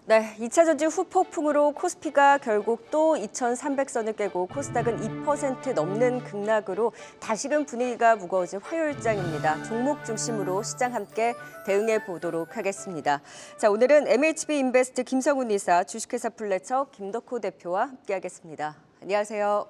네, 2차 전지 후폭풍으로 코스피가 결국 또 2,300선을 깨고 코스닥은 2% 넘는 급락으로 다시금 분위기가 무거워진 화요일장입니다. 종목 중심으로 시장 함께 대응해 보도록 하겠습니다. 자, 오늘은 MHB 인베스트 김성훈 이사, 주식회사 플래처 김덕호 대표와 함께하겠습니다. 안녕하세요.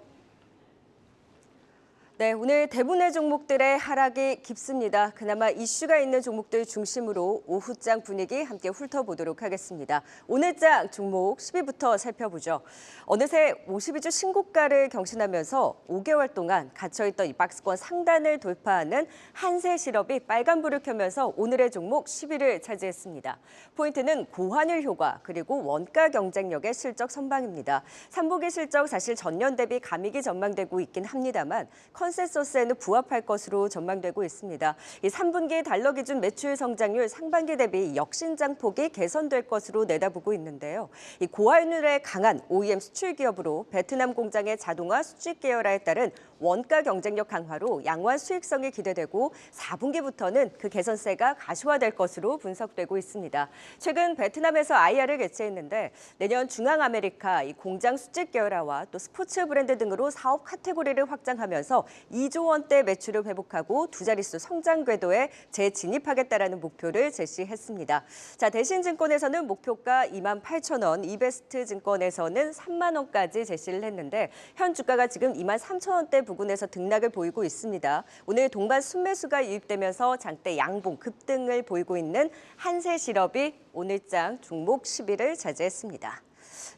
네, 오늘 대부분의 종목들의 하락이 깊습니다. 그나마 이슈가 있는 종목들 중심으로 오후장 분위기 함께 훑어보도록 하겠습니다. 오늘장 종목 10위부터 살펴보죠. 어느새 52주 신고가를 경신하면서 5개월 동안 갇혀있던 이 박스권 상단을 돌파하는 한세실업이 빨간불을 켜면서 오늘의 종목 10위를 차지했습니다. 포인트는 고환율 효과 그리고 원가 경쟁력의 실적 선방입니다. 3분기 실적 사실 전년 대비 감익이 전망되고 있긴 합니다만 컨센서스에는 부합할 것으로 전망되고 있습니다. 이 3분기 달러 기준 매출 성장률 상반기 대비 역신장 폭이 개선될 것으로 내다보고 있는데요. 이 고환율에 강한 OEM 수출 기업으로 베트남 공장의 자동화 수직 계열화에 따른 원가 경쟁력 강화로 양호한 수익성이 기대되고 4분기부터는 그 개선세가 가시화될 것으로 분석되고 있습니다. 최근 베트남에서 IR을 개최했는데 내년 중앙아메리카 이 공장 수직 계열화와 또 스포츠 브랜드 등으로 사업 카테고리를 확장하면서 2조 원대 매출을 회복하고 두 자릿수 성장 궤도에 재진입하겠다라는 목표를 제시했습니다. 자, 대신증권에서는 목표가 28,000원, 이베스트 증권에서는 3만 원까지 제시를 했는데 현 주가가 지금 23,000원대 부근에서 등락을 보이고 있습니다. 오늘 동반 순매수가 유입되면서 장대 양봉 급등을 보이고 있는 한세실업이 오늘장 종목 10위를 차지했습니다.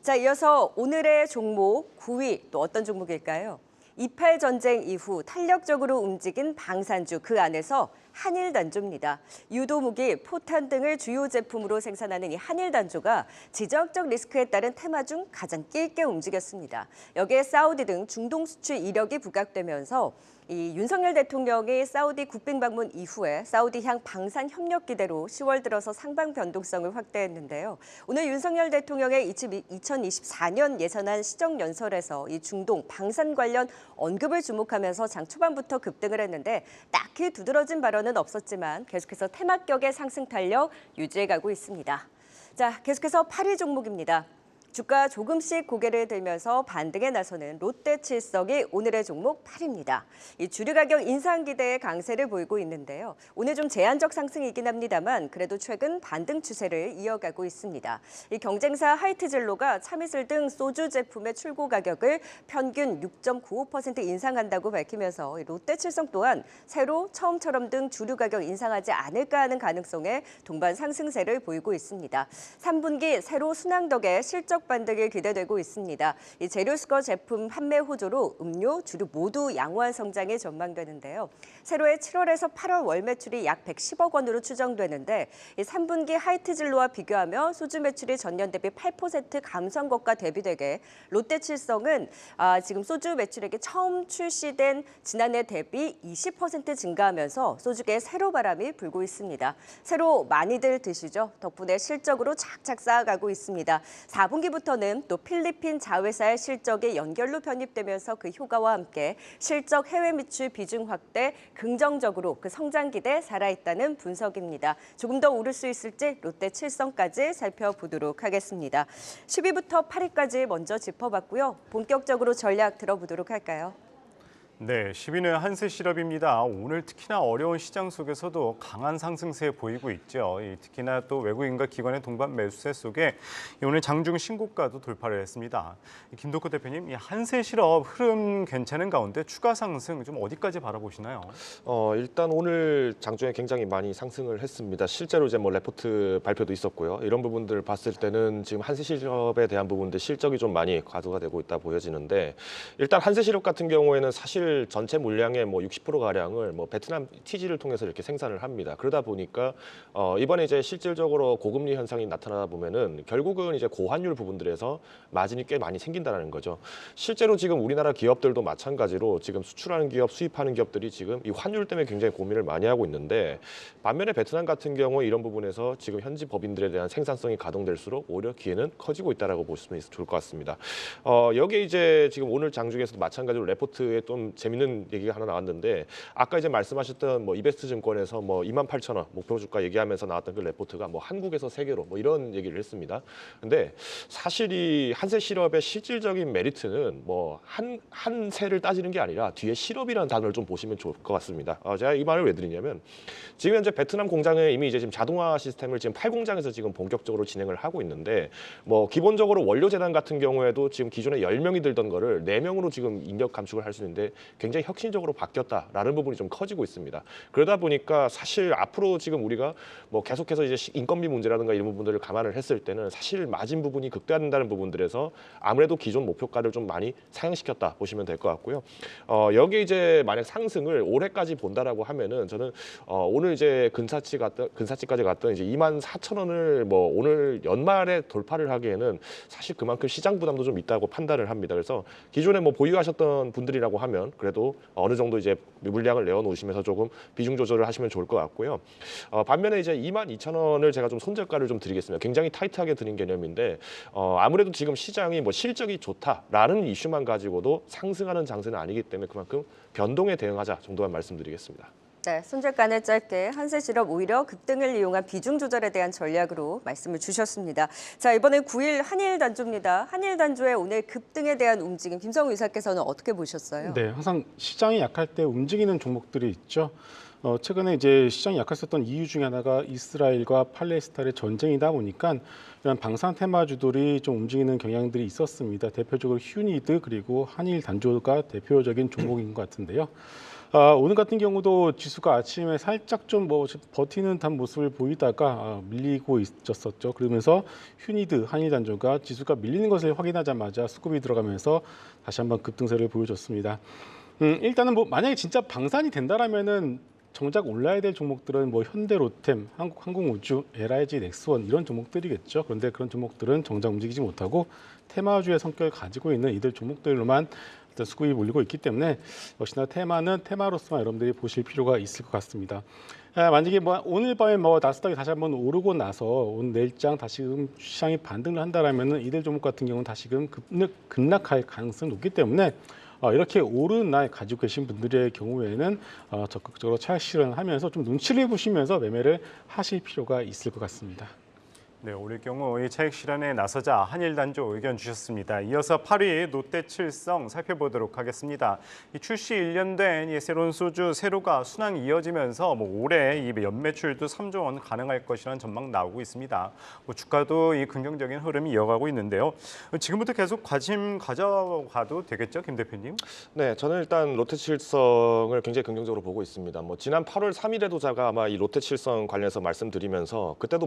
자, 이어서 오늘의 종목 9위 또 어떤 종목일까요? 28 전쟁 이후 탄력적으로 움직인 방산주 그 안에서 한일단조입니다. 유도무기, 포탄 등을 주요 제품으로 생산하는 이 한일단조가 지정학적 리스크에 따른 테마 중 가장 길게 움직였습니다. 여기에 사우디 등 중동 수출 이력이 부각되면서 이 윤석열 대통령이 사우디 국빈 방문 이후에 사우디향 방산 협력 기대로 10월 들어서 상방 변동성을 확대했는데요. 오늘 윤석열 대통령의 2024년 예산안 시정연설에서 이 중동 방산 관련 언급을 주목하면서 장 초반부터 급등을 했는데 딱히 두드러진 발언은 없었지만 계속해서 테마격의 상승 탄력 유지해가고 있습니다. 자, 계속해서 8위 종목입니다. 주가 조금씩 고개를 들면서 반등에 나서는 롯데칠성이 오늘의 종목 8위입니다. 이 주류 가격 인상 기대의 강세를 보이고 있는데요. 오늘 좀 제한적 상승이긴 합니다만 그래도 최근 반등 추세를 이어가고 있습니다. 이 경쟁사 하이트젤로가 참이슬 등 소주 제품의 출고 가격을 평균 6.95% 인상한다고 밝히면서 롯데칠성 또한 새로 처음처럼 등 주류 가격 인상하지 않을까 하는 가능성에 동반 상승세를 보이고 있습니다. 3분기 새로 순항덕에 실적 반등이 기대되고 있습니다. 이 재료수거 제품 판매 호조로 음료, 주류 모두 양호한 성장이 전망되는데요. 새로의 7월에서 8월 월 매출이 약 110억 원으로 추정되는데 이 3분기 하이트진로와 비교하며 소주 매출이 전년 대비 8% 감소한 것과 대비되게 롯데칠성은 지금 소주 매출액이 처음 출시된 지난해 대비 20% 증가하면서 소주계에 새로 바람이 불고 있습니다. 새로 많이들 드시죠? 덕분에 실적으로 착착 쌓아가고 있습니다. 4분기부터는 또 필리핀 자회사의 실적이 연결로 편입되면서 그 효과와 함께 실적 해외 매출 비중 확대 긍정적으로 그 성장 기대 살아있다는 분석입니다. 조금 더 오를 수 있을지 롯데칠성까지 살펴보도록 하겠습니다. 10위부터 8위까지 먼저 짚어봤고요. 본격적으로 전략 들어보도록 할까요? 네, 10위는 한세실업입니다. 오늘 특히나 어려운 시장 속에서도 강한 상승세 보이고 있죠. 특히나 또 외국인과 기관의 동반 매수세 속에 오늘 장중 신고가도 돌파를 했습니다. 김덕호 대표님, 이 한세실업 흐름 괜찮은 가운데 추가 상승 좀 어디까지 바라보시나요? 일단 오늘 장중에 굉장히 많이 상승을 했습니다. 실제로 이제 뭐 레포트 발표도 있었고요. 이런 부분들을 봤을 때는 지금 한세실업에 대한 부분들 실적이 좀 많이 과도가 되고 있다 보여지는데 일단 한세실업 같은 경우에는 사실 전체 물량의 뭐 60%가량을 뭐 베트남 TG를 통해서 이렇게 생산을 합니다. 그러다 보니까 이번에 이제 실질적으로 고금리 현상이 나타나다 보면은 결국은 이제 고환율 부분들에서 마진이 꽤 많이 생긴다는 거죠. 실제로 지금 우리나라 기업들도 마찬가지로 지금 수출하는 기업, 수입하는 기업들이 지금 이 환율 때문에 굉장히 고민을 많이 하고 있는데 반면에 베트남 같은 경우에 이런 부분에서 지금 현지 법인들에 대한 생산성이 가동될수록 오히려 기회는 커지고 있다라고 보시면 좋을 것 같습니다. 여기에 이제 지금 오늘 장중에서도 마찬가지로 레포트에 좀 재밌는 얘기가 하나 나왔는데 아까 이제 말씀하셨던 뭐 이베스트 증권에서 뭐 28,000원 목표 주가 얘기하면서 나왔던 그 레포트가 뭐 한국에서 세계로 뭐 이런 얘기를 했습니다. 근데 사실 이 한세 시럽의 실질적인 메리트는 뭐 한 세를 따지는 게 아니라 뒤에 시럽이라는 단어를 좀 보시면 좋을 것 같습니다. 제가 이 말을 왜 드리냐면 지금 현재 베트남 공장에 이미 이제 지금 자동화 시스템을 지금 8공장에서 지금 본격적으로 진행을 하고 있는데 뭐 기본적으로 원료 재단 같은 경우에도 지금 기존에 10명이 들던 거를 4명으로 지금 인력 감축을 할 수 있는데 굉장히 혁신적으로 바뀌었다라는 부분이 좀 커지고 있습니다. 그러다 보니까 사실 앞으로 지금 우리가 뭐 계속해서 이제 인건비 문제라든가 이런 부분들을 감안을 했을 때는 사실 마진 부분이 극대화된다는 부분들에서 아무래도 기존 목표가를 좀 많이 상향시켰다 보시면 될 것 같고요. 여기 이제 만약 상승을 올해까지 본다라고 하면은 저는 오늘 이제 근사치까지 갔던 이제 24,000원을 뭐 오늘 연말에 돌파를 하기에는 사실 그만큼 시장 부담도 좀 있다고 판단을 합니다. 그래서 기존에 뭐 보유하셨던 분들이라고 하면 그래도 어느 정도 이제 물량을 내어놓으시면서 조금 비중 조절을 하시면 좋을 것 같고요. 반면에 이제 22,000원을 제가 좀 손절가를 좀 드리겠습니다. 굉장히 타이트하게 드린 개념인데 아무래도 지금 시장이 뭐 실적이 좋다라는 이슈만 가지고도 상승하는 장세는 아니기 때문에 그만큼 변동에 대응하자 정도만 말씀드리겠습니다. 네, 손절가는 짧게 한세실업 오히려 급등을 이용한 비중 조절에 대한 전략으로 말씀을 주셨습니다. 자, 이번엔 9일 한일단조입니다. 한일단조의 오늘 급등에 대한 움직임 김성우 이사께서는 어떻게 보셨어요? 네, 항상 시장이 약할 때 움직이는 종목들이 있죠. 최근에 이제 시장이 약했었던 이유 중에 하나가 이스라엘과 팔레스타인의 전쟁이다 보니까 이런 방산 테마주들이 좀 움직이는 경향들이 있었습니다. 대표적으로 휴니드 그리고 한일단조가 대표적인 종목인 것 같은데요. 오늘 같은 경우도 지수가 아침에 살짝 좀 뭐 버티는 듯한 모습을 보이다가 밀리고 있었었죠. 그러면서 휴니드, 한일단조가 지수가 밀리는 것을 확인하자마자 수급이 들어가면서 다시 한번 급등세를 보여줬습니다. 일단은 뭐 만약에 진짜 방산이 된다라면은 정작 올라야 될 종목들은 뭐 현대, 로템, 항공우주, LIG, 넥스원 이런 종목들이겠죠. 그런데 그런 종목들은 정작 움직이지 못하고 테마주의 성격을 가지고 있는 이들 종목들로만 일단 수급이 몰리고 있기 때문에 역시나 테마는 테마로서만 여러분들이 보실 필요가 있을 것 같습니다. 만약에 뭐 오늘 밤에 뭐 나스닥이 다시 한번 오르고 나서 오늘 내일장 다시금 시장이 반등을 한다라면은 이들 종목 같은 경우는 다시금 급락할 가능성이 높기 때문에 이렇게 오른 날 가지고 계신 분들의 경우에는 적극적으로 차익 실현하면서 좀 눈치를 보시면서 매매를 하실 필요가 있을 것 같습니다. 네, 오늘 경우 이 차익 실현에 나서자 한일단조 의견 주셨습니다. 이어서 8위 롯데칠성 살펴보도록 하겠습니다. 이 출시 1년 된 이 새로운 소주 세로가 순항이 이어지면서 뭐 올해 이 연매출도 3조 원 가능할 것이라는 전망 나오고 있습니다. 뭐 주가도 이 긍정적인 흐름이 이어가고 있는데요. 지금부터 계속 관심 가져가도 되겠죠, 김 대표님? 네, 저는 일단 롯데칠성을 굉장히 긍정적으로 보고 있습니다. 뭐 지난 8월 3일에도 제가 아마 이 롯데칠성 관련해서 말씀드리면서 그때도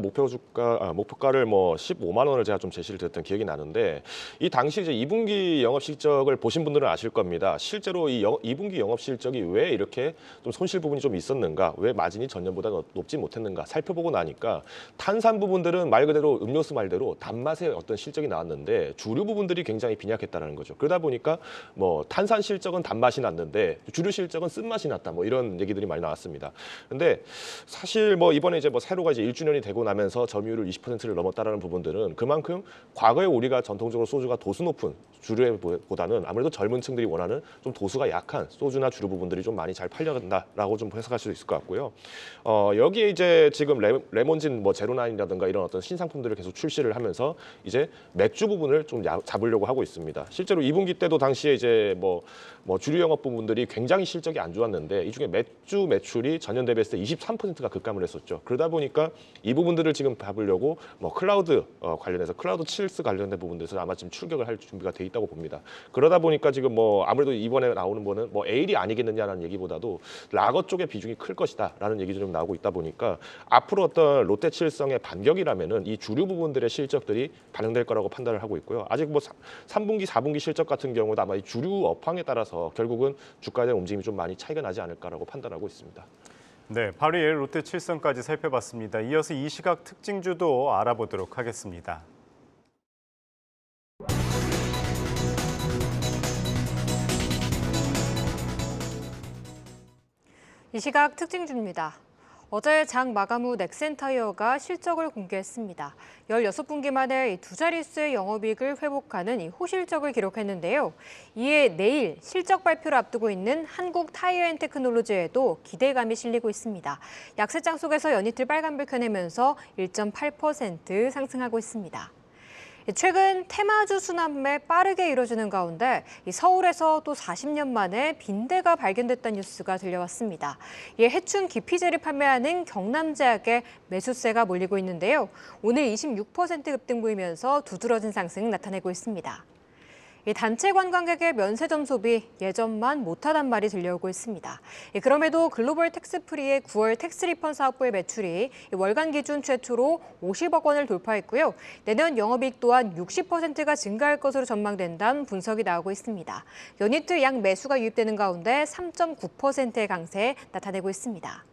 목표가를 뭐 15만 원을 제가 좀 제시를 드렸던 기억이 나는데 이 당시 이제 2분기 영업 실적을 보신 분들은 아실 겁니다. 실제로 이 2분기 영업 실적이 왜 이렇게 좀 손실 부분이 좀 있었는가, 왜 마진이 전년보다 높지 못했는가 살펴보고 나니까 탄산 부분들은 말 그대로 음료수 말대로 단맛의 어떤 실적이 나왔는데 주류 부분들이 굉장히 빈약했다는 거죠. 그러다 보니까 뭐 탄산 실적은 단맛이 났는데 주류 실적은 쓴맛이 났다, 뭐 이런 얘기들이 많이 나왔습니다. 근데 사실 뭐 이번에 이제 뭐 세로가 이제 1주년이 되고 나면서 점유율을 20%를 넘었다라는 부분들은 그만큼 과거에 우리가 전통적으로 소주가 도수 높은 주류보다는 아무래도 젊은 층들이 원하는 좀 도수가 약한 소주나 주류 부분들이 좀 많이 잘 팔려간다라고 좀 해석할 수 있을 것 같고요. 여기에 이제 지금 레몬진 뭐 제로나인이라든가 이런 어떤 신상품들을 계속 출시를 하면서 이제 맥주 부분을 좀 잡으려고 하고 있습니다. 실제로 2분기 때도 당시에 이제 뭐 주류 영업 부분들이 굉장히 실적이 안 좋았는데 이 중에 맥주 매출이 전년 대비했을 때 23%가 급감을 했었죠. 그러다 보니까 이 부분들을 지금 잡으려고 뭐 클라우드 관련해서 클라우드 칠스 관련된 부분들에서 아마 지금 출격을 할 준비가 돼 있다고 봅니다. 그러다 보니까 지금 뭐 아무래도 이번에 나오는 거는 뭐 에일이 아니겠느냐라는 얘기보다도 라거 쪽의 비중이 클 것이다라는 얘기도 좀 나오고 있다 보니까 앞으로 어떤 롯데칠성의 반격이라면은 이 주류 부분들의 실적들이 반영될 거라고 판단을 하고 있고요. 아직 뭐 3분기, 4분기 실적 같은 경우도 아마 이 주류 업황에 따라서 결국은 주가에 대한 움직임이 좀 많이 차이가 나지 않을까라고 판단하고 있습니다. 네, 8일 롯데칠성까지 살펴봤습니다. 이어서 이 시각 특징주도 알아보도록 하겠습니다. 이 시각 특징주입니다. 어제 장 마감 후 넥센타이어가 실적을 공개했습니다. 16분기 만에 두 자릿수의 영업이익을 회복하는 이 호실적을 기록했는데요. 이에 내일 실적 발표를 앞두고 있는 한국 타이어앤테크놀로지에도 기대감이 실리고 있습니다. 약세장 속에서 연이틀 빨간불 켜내면서 1.8% 상승하고 있습니다. 최근 테마주 순환매 빠르게 이뤄지는 가운데 서울에서 또 40년 만에 빈대가 발견됐다는 뉴스가 들려왔습니다. 이에 해충 기피제를 판매하는 경남제약에 매수세가 몰리고 있는데요. 오늘 26% 급등 보이면서 두드러진 상승 나타내고 있습니다. 단체 관광객의 면세 점소비 예전만 못하단 말이 들려오고 있습니다. 그럼에도 글로벌 텍스프리의 9월 텍스 리펀 사업부의 매출이 월간 기준 최초로 50억 원을 돌파했고요. 내년 영업이익 또한 60%가 증가할 것으로 전망된다는 분석이 나오고 있습니다. 연이틀 양 매수가 유입되는 가운데 3.9%의 강세 나타내고 있습니다.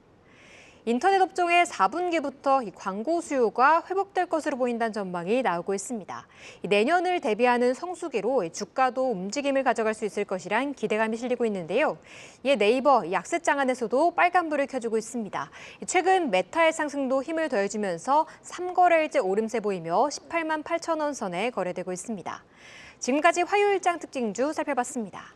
인터넷 업종의 4분기부터 광고 수요가 회복될 것으로 보인다는 전망이 나오고 있습니다. 내년을 대비하는 성수기로 주가도 움직임을 가져갈 수 있을 것이란 기대감이 실리고 있는데요. 이에 네이버 약세장 안에서도 빨간불을 켜주고 있습니다. 최근 메타의 상승도 힘을 더해주면서 3거래일째 오름세 보이며 18만 8천 원 선에 거래되고 있습니다. 지금까지 화요일장 특징주 살펴봤습니다.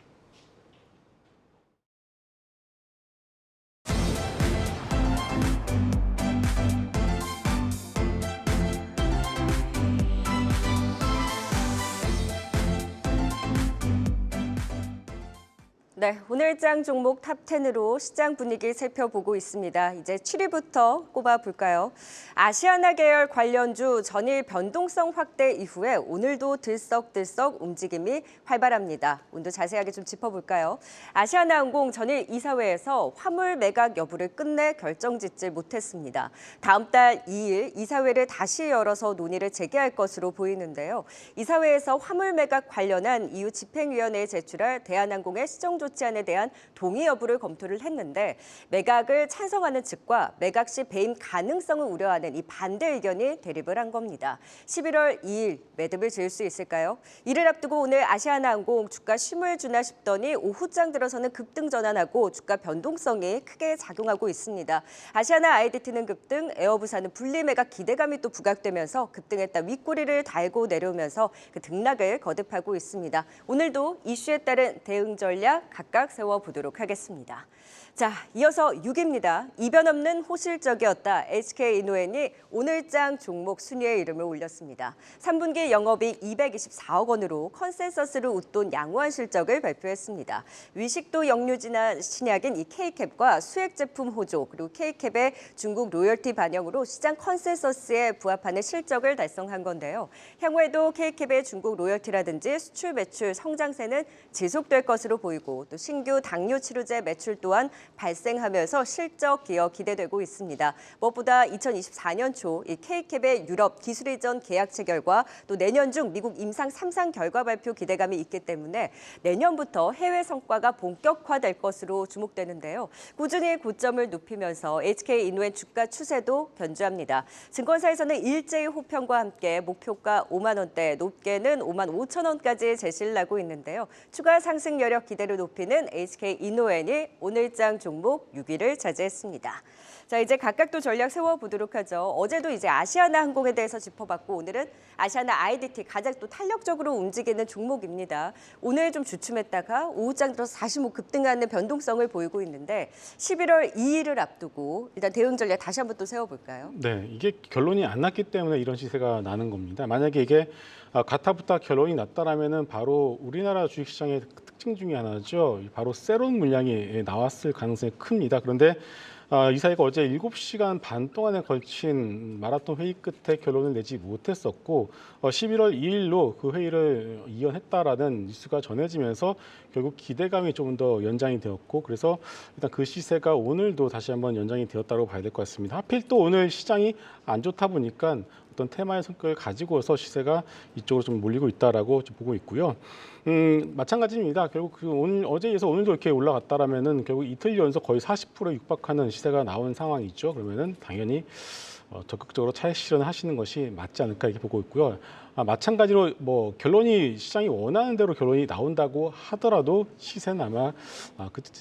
네, 오늘장 종목 탑10으로 시장 분위기 살펴보고 있습니다. 이제 7위부터 꼽아볼까요? 아시아나 계열 관련주 전일 변동성 확대 이후에 오늘도 들썩들썩 움직임이 활발합니다. 오늘도 자세하게 좀 짚어볼까요? 아시아나항공 전일 이사회에서 화물 매각 여부를 끝내 결정짓지 못했습니다. 다음 달 2일 이사회를 다시 열어서 논의를 재개할 것으로 보이는데요. 이사회에서 화물 매각 관련한 이후 집행위원회에 제출할 대한항공의 시정 조치안에 대한 동의 여부를 검토를 했는데 매각을 찬성하는 측과 매각 시 배임 가능성을 우려하는 이 반대 의견이 대립을 한 겁니다. 11월 2일 매듭을 지을 수 있을까요? 이를 앞두고 오늘 아시아나항공 주가 쉼을 주나 싶더니 오후장 들어서는 급등 전환하고 주가 변동성이 크게 작용하고 있습니다. 아시아나 IDT는 급등, 에어부산은 분리 매각 기대감이 또 부각되면서 급등했다 윗꼬리를 달고 내려오면서 그 등락을 거듭하고 있습니다. 오늘도 이슈에 따른 대응 전략 각각 세워보도록 하겠습니다. 자, 이어서 6위입니다. 이변 없는 호실적이었다. SK이노엔이 오늘장 종목 순위에 이름을 올렸습니다. 3분기 영업이익 224억 원으로 컨센서스를 웃돈 양호한 실적을 발표했습니다. 위식도 역류진한 신약인 이 K캡과 수액 제품 호조 그리고 K캡의 중국 로열티 반영으로 시장 컨센서스에 부합하는 실적을 달성한 건데요. 향후에도 K캡의 중국 로열티라든지 수출 매출 성장세는 지속될 것으로 보이고 또 신규 당뇨 치료제 매출 또한 발생하면서 실적 기여 기대되고 있습니다. 무엇보다 2024년 초 이 K캡의 유럽 기술 이전 계약 체결과 또 내년 중 미국 임상 3상 결과 발표 기대감이 있기 때문에 내년부터 해외 성과가 본격화될 것으로 주목되는데요. 꾸준히 고점을 높이면서 SK이노엔 주가 추세도 견조합니다. 증권사에서는 일제히 호평과 함께 목표가 5만 원대, 높게는 5만 5천 원까지 제시를 하고 있는데요. 추가 상승 여력 기대를 높이는 SK이노엔이 오늘장 종목 6위를 차지했습니다. 자, 이제 각각 또 전략 세워보도록 하죠. 어제도 이제 아시아나 항공에 대해서 짚어봤고 오늘은 아시아나 IDT 가장 또 탄력적으로 움직이는 종목입니다. 오늘 좀 주춤했다가 오후장 들어서 다시 급등하는 변동성을 보이고 있는데 11월 2일을 앞두고 일단 대응 전략 다시 한번 또 세워볼까요? 네, 이게 결론이 안 났기 때문에 이런 시세가 나는 겁니다. 만약에 이게 가타부타 결론이 났다라면은 바로 우리나라 주식시장의 특징 중에 하나죠. 바로 세론 물량이 나왔을 가능성이 큽니다. 그런데 이 사이가 어제 7시간 반 동안에 걸친 마라톤 회의 끝에 결론을 내지 못했었고 11월 2일로 그 회의를 이연했다라는 뉴스가 전해지면서 결국 기대감이 조금 더 연장이 되었고 그래서 일단 그 시세가 오늘도 다시 한번 연장이 되었다고 봐야 될 것 같습니다. 하필 또 오늘 시장이 안 좋다 보니까 어떤 테마의 성격을 가지고서 시세가 이쪽으로 좀 몰리고 있다라고 좀 보고 있고요. 마찬가지입니다. 결국 어제에 이어서 오늘도 이렇게 올라갔다라면은 결국 이틀 연속 거의 40%에 육박하는 시세가 나온 상황이죠. 그러면은 당연히 적극적으로 차익 실현하시는 것이 맞지 않을까 이렇게 보고 있고요. 마찬가지로 뭐 결론이 시장이 원하는 대로 결론이 나온다고 하더라도 시세는 아마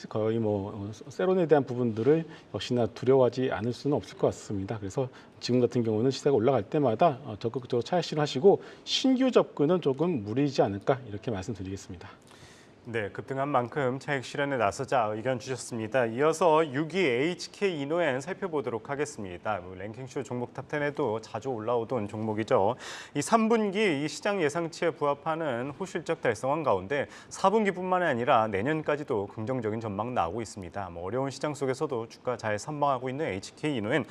거의 뭐 세론에 대한 부분들을 역시나 두려워하지 않을 수는 없을 것 같습니다. 그래서 지금 같은 경우는 시세가 올라갈 때마다 적극적으로 차익 실현하시고 신규 접근은 조금 무리지 않을까 이렇게 말씀드리겠습니다. 네, 급등한 만큼 차익 실현에 나서자 의견 주셨습니다. 이어서 6위 HK 이노엔 살펴보도록 하겠습니다. 랭킹쇼 종목 탑10에도 자주 올라오던 종목이죠. 이 3분기 이 시장 예상치에 부합하는 호실적 달성한 가운데 4분기뿐만 아니라 내년까지도 긍정적인 전망 나오고 있습니다. 어려운 시장 속에서도 주가 잘 선방하고 있는 HK 이노엔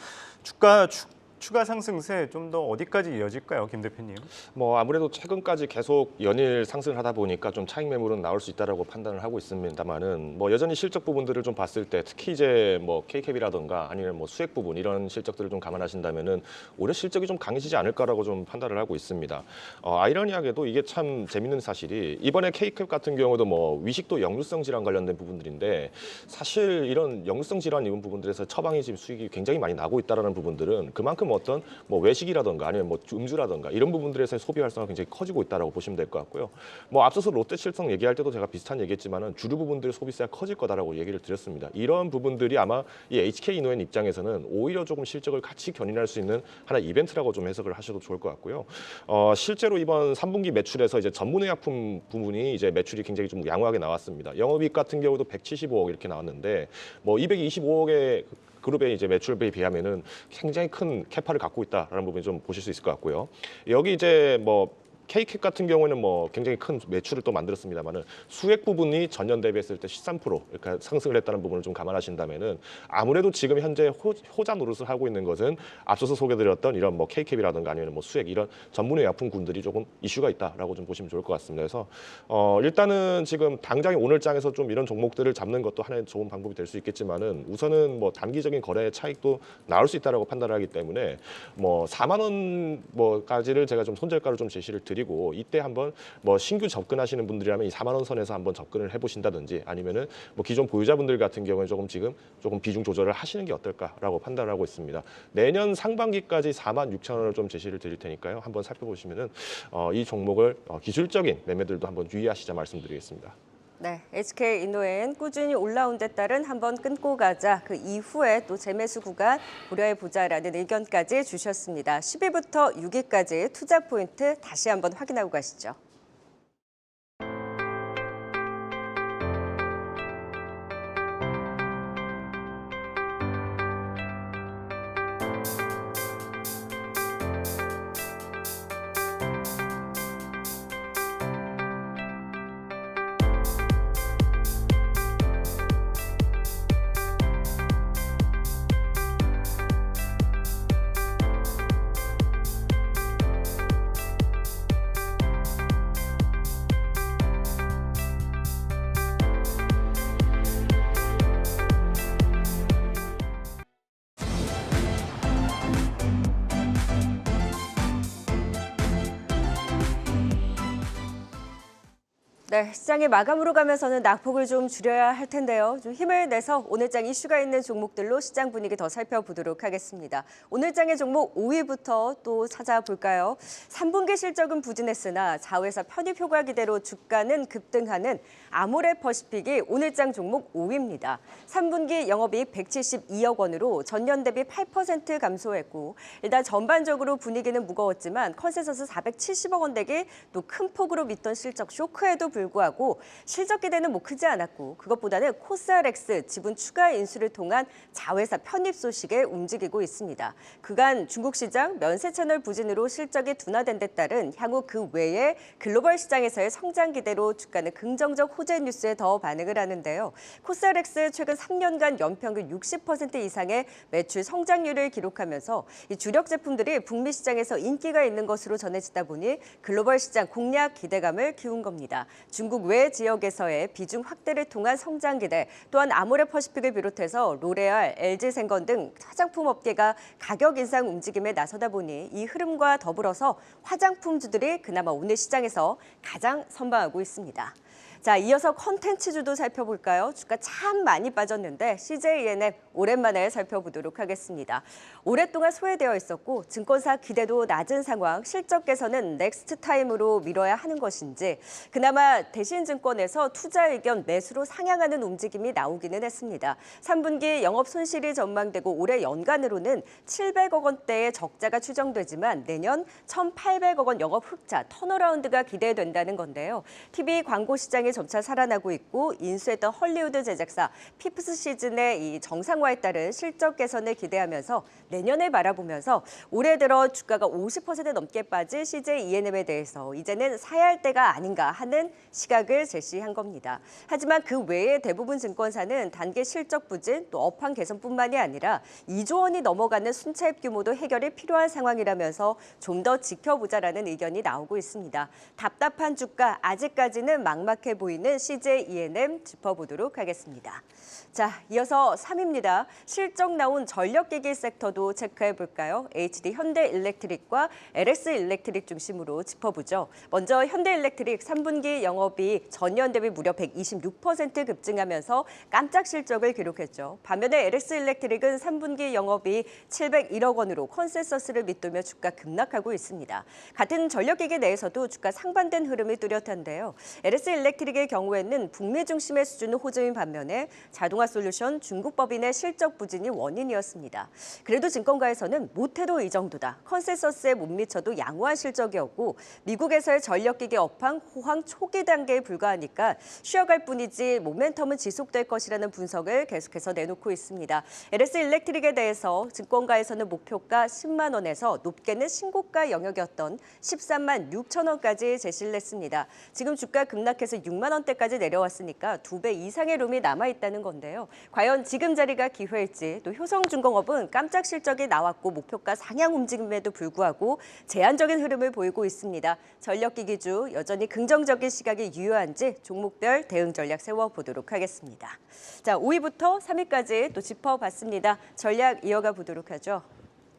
추가 상승세 좀 더 어디까지 이어질까요, 김 대표님? 뭐 아무래도 최근까지 계속 연일 상승을 하다 보니까 좀 차익 매물은 나올 수 있다라고 판단을 하고 있습니다만은 뭐 여전히 실적 부분들을 좀 봤을 때 특히 이제 뭐 K캡이라든가 아니면 뭐 수액 부분 이런 실적들을 좀 감안하신다면은 올해 실적이 좀 강해지지 않을까라고 좀 판단을 하고 있습니다. 아이러니하게도 이게 참 재밌는 사실이 이번에 K캡 같은 경우도 뭐 위식도 역류성 질환 관련된 부분들인데 사실 이런 역류성 질환 이런 부분들에서 처방이 지금 수익이 굉장히 많이 나고 있다라는 부분들은 그만큼 어떤 뭐 외식이라든가 아니면 뭐 음주라든가 이런 부분들에서의 소비 활성화가 굉장히 커지고 있다라고 보시면 될 것 같고요. 뭐 앞서서 롯데칠성 얘기할 때도 제가 비슷한 얘기했지만은 주류 부분들 소비세가 커질 거다라고 얘기를 드렸습니다. 이런 부분들이 아마 이 HK 이노엔 입장에서는 오히려 조금 실적을 같이 견인할 수 있는 하나 이벤트라고 좀 해석을 하셔도 좋을 것 같고요. 실제로 이번 3분기 매출에서 이제 전문의약품 부분이 이제 매출이 굉장히 좀 양호하게 나왔습니다. 영업이익 같은 경우도 175억 이렇게 나왔는데 뭐 225억의 그룹의 이제 매출에 비하면은 굉장히 큰 캐파를 갖고 있다라는 부분이 좀 보실 수 있을 것 같고요. 여기 이제 뭐 K캡 같은 경우에는 뭐 굉장히 큰 매출을 또 만들었습니다만은 수액 부분이 전년 대비했을 때 13% 이렇게 상승을 했다는 부분을 좀 감안하신다면은 아무래도 지금 현재 호자 노릇을 하고 있는 것은 앞서서 소개드렸던 이런 뭐 K캡이라든가 아니면 뭐 수액 이런 전문의 약품군들이 조금 이슈가 있다라고 좀 보시면 좋을 것 같습니다. 그래서 일단은 지금 당장에 오늘 장에서 좀 이런 종목들을 잡는 것도 하나의 좋은 방법이 될 수 있겠지만은 우선은 뭐 단기적인 거래 차익도 나올 수 있다라고 판단을 하기 때문에 뭐 4만 원 뭐까지를 제가 좀 손절가를 좀 제시를 드리고 이때 한번 뭐 신규 접근하시는 분들이라면 이 4만 원 선에서 한번 접근을 해보신다든지 아니면은 뭐 기존 보유자분들 같은 경우에 조금 비중 조절을 하시는 게 어떨까라고 판단을 하고 있습니다. 내년 상반기까지 4만 6천 원을 좀 제시를 드릴 테니까요. 한번 살펴보시면은 이 종목을 기술적인 매매들도 한번 유의하시자 말씀드리겠습니다. 네, HK 이노엔 꾸준히 올라온 데 따른 한번 끊고 가자. 그 이후에 또 재매수 구간 고려해보자라는 의견까지 주셨습니다. 10위부터 6위까지 투자 포인트 다시 한번 확인하고 가시죠. 네, 시장의 마감으로 가면서는 낙폭을 좀 줄여야 할 텐데요. 좀 힘을 내서 오늘장 이슈가 있는 종목들로 시장 분위기 더 살펴보도록 하겠습니다. 오늘장의 종목 5위부터 또 찾아볼까요? 3분기 실적은 부진했으나 자회사 편입 효과 기대로 주가는 급등하는 아모레퍼시픽이 오늘장 종목 5위입니다. 3분기 영업이익 172억 원으로 전년 대비 8% 감소했고 일단 전반적으로 분위기는 무거웠지만 컨센서스 470억 원 대기 또 큰 폭으로 믿던 실적 쇼크에도 불구하고 실적 기대는 뭐 크지 않았고 그것보다는 코스알엑스 지분 추가 인수를 통한 자회사 편입 소식에 움직이고 있습니다. 그간 중국 시장 면세 채널 부진으로 실적이 둔화된 데 따른 향후 그 외에 글로벌 시장에서의 성장 기대로 주가는 긍정적 호재 뉴스에 더 반응을 하는데요. 코스알엑스 최근 3년간 연평균 60% 이상의 매출 성장률을 기록하면서 이 주력 제품들이 북미 시장에서 인기가 있는 것으로 전해지다 보니 글로벌 시장 공략 기대감을 키운 겁니다. 중국 외 지역에서의 비중 확대를 통한 성장 기대, 또한 아모레퍼시픽을 비롯해서 로레알, LG생건 등 화장품 업계가 가격 인상 움직임에 나서다 보니 이 흐름과 더불어서 화장품주들이 그나마 오늘 시장에서 가장 선방하고 있습니다. 자, 이어서 컨텐츠주도 살펴볼까요? 주가 참 많이 빠졌는데 CJENM 오랜만에 살펴보도록 하겠습니다. 오랫동안 소외되어 있었고 증권사 기대도 낮은 상황, 실적 개선은 넥스트 타임으로 미뤄야 하는 것인지 그나마 대신증권에서 투자 의견 매수로 상향하는 움직임이 나오기는 했습니다. 3분기 영업 손실이 전망되고 올해 연간으로는 700억 원대의 적자가 추정되지만 내년 1,800억 원 영업 흑자 턴어라운드가 기대된다는 건데요. TV 광고 시장이 점차 살아나고 있고 인수했던 헐리우드 제작사 피프스 시즌의 이 정상화에 따른 실적 개선을 기대하면서 내년을 바라보면서 올해 들어 주가가 50% 넘게 빠진 CJ E&M에 대해서 이제는 사야 할 때가 아닌가 하는 시각을 제시한 겁니다. 하지만 그 외에 대부분 증권사는 단기 실적 부진 또 업황 개선뿐만이 아니라 2조 원이 넘어가는 순차입 규모도 해결이 필요한 상황이라면서 좀 더 지켜보자라는 의견이 나오고 있습니다. 답답한 주가 아직까지는 막막해 보이는 CJ E&M 짚어보도록 하겠습니다. 자, 이어서 3위입니다. 실적 나온 전력기기 섹터도 체크해 볼까요? HD 현대일렉트릭과 LS일렉트릭 중심으로 짚어보죠. 먼저 현대일렉트릭 3분기 영업이 전년 대비 무려 126% 급증하면서 깜짝 실적을 기록했죠. 반면에 LS일렉트릭은 3분기 영업이 701억 원으로 컨센서스를 밑돌며 주가 급락하고 있습니다. 같은 전력기기 내에서도 주가 상반된 흐름이 뚜렷한데요. LS일렉트릭의 경우에는 북미 중심의 수준은 호재인 반면에 자동화 솔루션 중국 법인의 실적 부진이 원인이었습니다. 그래도 증권가에서는 못해도 이 정도다. 컨센서스에 못 미쳐도 양호한 실적이었고 미국에서의 전력기기 업황, 호황 초기 단계에 불과하니까 쉬어갈 뿐이지 모멘텀은 지속될 것이라는 분석을 계속해서 내놓고 있습니다. LS일렉트릭에 대해서 증권가에서는 목표가 10만 원에서 높게는 신고가 영역이었던 13만 6천 원까지 제시를 했습니다. 지금 주가 급락해서 6만 원대까지 내려왔으니까 2배 이상의 룸이 남아있다는 건데요. 과연 지금 자리가 기회일지 또 효성중공업은 깜짝 실적이 나왔고 목표가 상향 움직임에도 불구하고 제한적인 흐름을 보이고 있습니다. 전력기기주 여전히 긍정적인 시각이 유효한지 종목별 대응 전략 세워보도록 하겠습니다. 자, 5위부터 3위까지 또 짚어봤습니다. 전략 이어가 보도록 하죠.